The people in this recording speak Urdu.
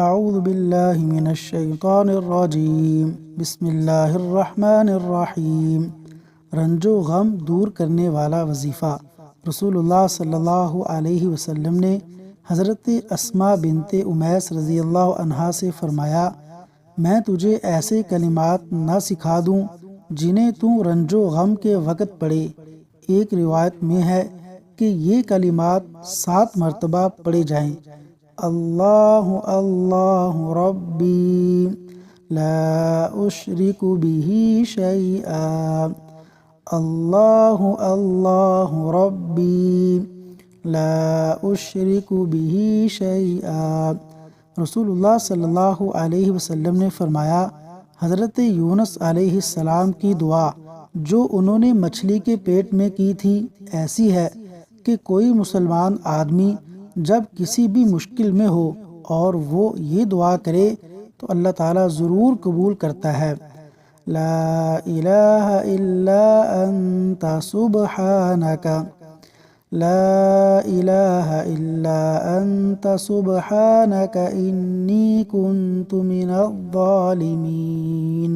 اعوذ باللہ من الشیطان الرجیم بسم اللہ الرحمن الرحیم۔ رنج و غم دور کرنے والا وظیفہ۔ رسول اللہ صلی اللہ علیہ وسلم نے حضرت اسماء بنت امیس رضی اللہ عنہا سے فرمایا، میں تجھے ایسے کلمات نہ سکھا دوں جنہیں تو رنج و غم کے وقت پڑھے۔ ایک روایت میں ہے کہ یہ کلمات 7 مرتبہ پڑھے جائیں۔ اللہ اللہ ربی لا اشرک به شیئا، اللہ اللہ ربی لا اشرک به شیئا۔ رسول اللہ صلی اللہ علیہ وسلم نے فرمایا، حضرت یونس علیہ السلام کی دعا جو انہوں نے مچھلی کے پیٹ میں کی تھی ایسی ہے کہ کوئی مسلمان آدمی جب کسی بھی مشکل میں ہو اور وہ یہ دعا کرے تو اللہ تعالیٰ ضرور قبول کرتا ہے۔ لا الہ الا انت سبحانک، لا الہ الا انت سبحانک انی کنت من الظالمین۔